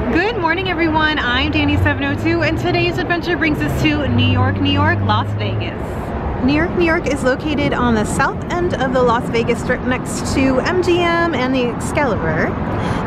Good morning, everyone. I'm Dani702, and today's adventure brings us to New York, Las Vegas. New York is located on the south end of the Las Vegas Strip next to MGM and the Excalibur.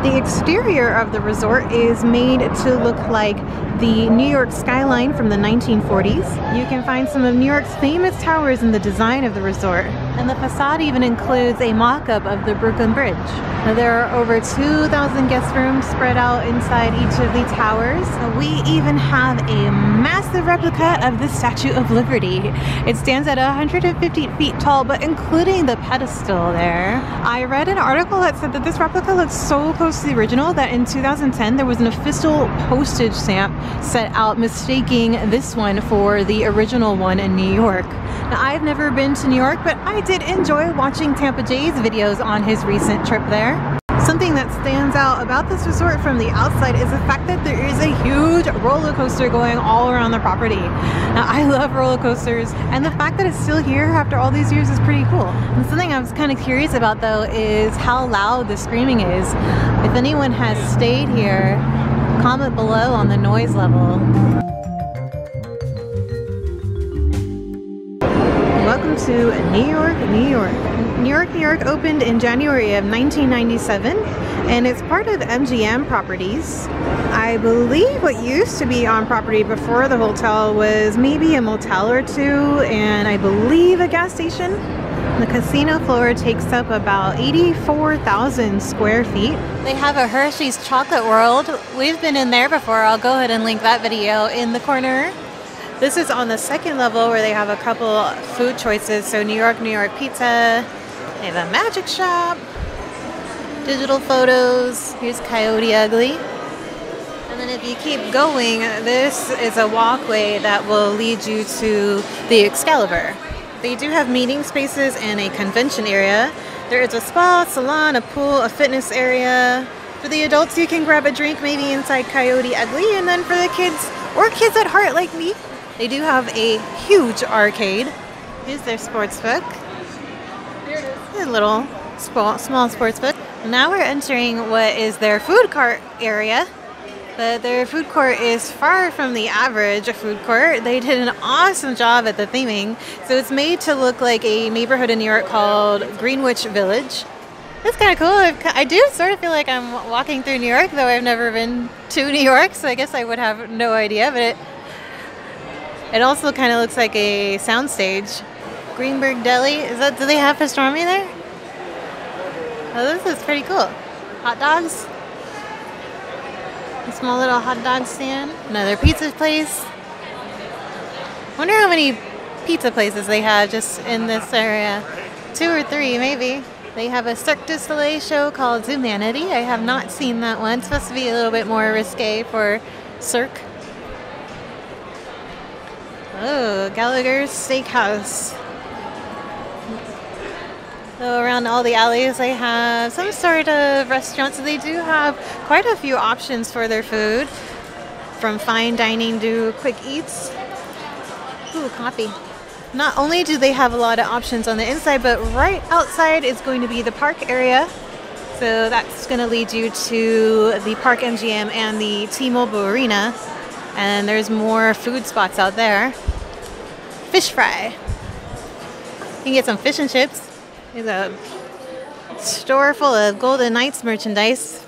The exterior of the resort is made to look like the New York skyline from the 1940s. You can find some of New York's famous towers in the design of the resort, and the facade even includes a mock-up of the Brooklyn Bridge. Now, there are over 2,000 guest rooms spread out inside each of the towers. We even have a massive replica of the Statue of Liberty. It stands at 150 feet tall, but including the pedestal there. I read an article that said that this replica looks so close to the original that in 2010 there was an official postage stamp set out mistaking this one for the original one in New York. Now, I've never been to New York, but I did enjoy watching Tampa Jay's videos on his recent trip there. Something that stands out about this resort from the outside is the fact that there is a huge roller coaster going all around the property. Now, I love roller coasters, and the fact that it's still here after all these years is pretty cool. And something I was kind of curious about, though, is how loud the screaming is. If anyone has stayed here, comment below on the noise level. Welcome to New York, New York opened in January of 1997, and it's part of MGM Properties. I believe what used to be on property before the hotel was maybe a motel or two, and I believe a gas station. The casino floor takes up about 84,000 square feet. They have a Hershey's Chocolate World. We've been in there before. I'll go ahead and link that video in the corner. This is on the second level where they have a couple food choices. So New York pizza. They have a magic shop, digital photos. Here's Coyote Ugly. And then if you keep going, this is a walkway that will lead you to the Excalibur. They do have meeting spaces and a convention area. There is a spa, salon, a pool, a fitness area. For the adults, you can grab a drink maybe inside Coyote Ugly. And then for the kids, or kids at heart like me, they do have a huge arcade. Here's their sports book. There it is. A little small sports book. Now we're entering what is their food court area. But their food court is far from the average food court. They did an awesome job at the theming. So it's made to look like a neighborhood in New York called Greenwich Village. It's kind of cool. I do sort of feel like I'm walking through New York, though I've never been to New York, so I guess I would have no idea. But it also kind of looks like a soundstage. Greenberg Deli. Do they have pastrami there? Oh, this is pretty cool. Hot dogs. A small little hot dog stand. Another pizza place. Wonder how many pizza places they have just in this area. 2 or 3 maybe. They have a Cirque du Soleil show called Zumanity. I have not seen that one. It's supposed to be a little bit more risque for Cirque. Oh, Gallagher's Steakhouse. So around all the alleys they have some sort of restaurants. So they do have quite a few options for their food, from fine dining to quick eats. Ooh, coffee. Not only do they have a lot of options on the inside, but right outside is going to be the park area. So that's going to lead you to the Park MGM and the T-Mobile Arena. And there's more food spots out there. Fish fry. You can get some fish and chips. There's a store full of Golden Knights merchandise.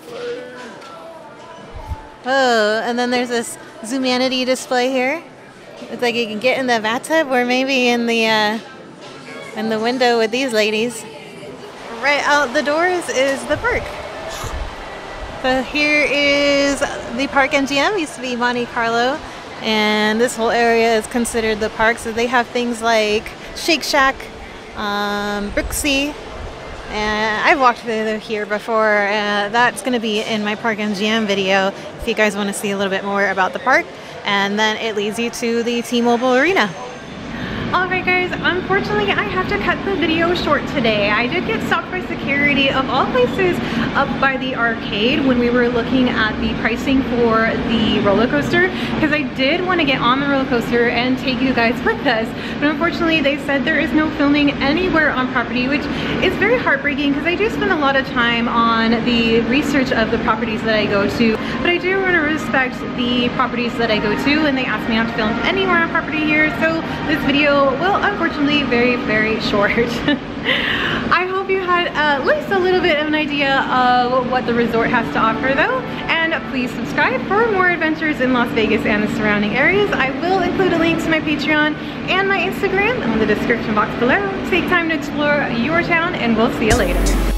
Oh, and then there's this Zumanity display here. It's like you can get in the bathtub or maybe in the window with these ladies. Right out the doors is the park. So here is the Park MGM. Used to be Monte Carlo, and this whole area is considered the park. So they have things like Shake Shack, Brooksy, and I've walked through here before. That's going to be in my Park MGM video if you guys want to see a little bit more about the park. And then it leads you to the T-Mobile Arena. Alright guys, unfortunately I have to cut the video short today. I did get stopped by security of all places up by the arcade when we were looking at the pricing for the roller coaster, because I did want to get on the roller coaster and take you guys with us, but unfortunately they said there is no filming anywhere on property, which is very heartbreaking because I do spend a lot of time on the research of the properties that I go to, but I do want to respect the properties that I go to, and they asked me not to film anywhere on property here, so this video will unfortunately very short. I hope you had at least a little bit of an idea of what the resort has to offer though, and please subscribe for more adventures in Las Vegas and the surrounding areas. I will include a link to my Patreon and my Instagram in the description box below. Take time to explore your town, and we'll see you later.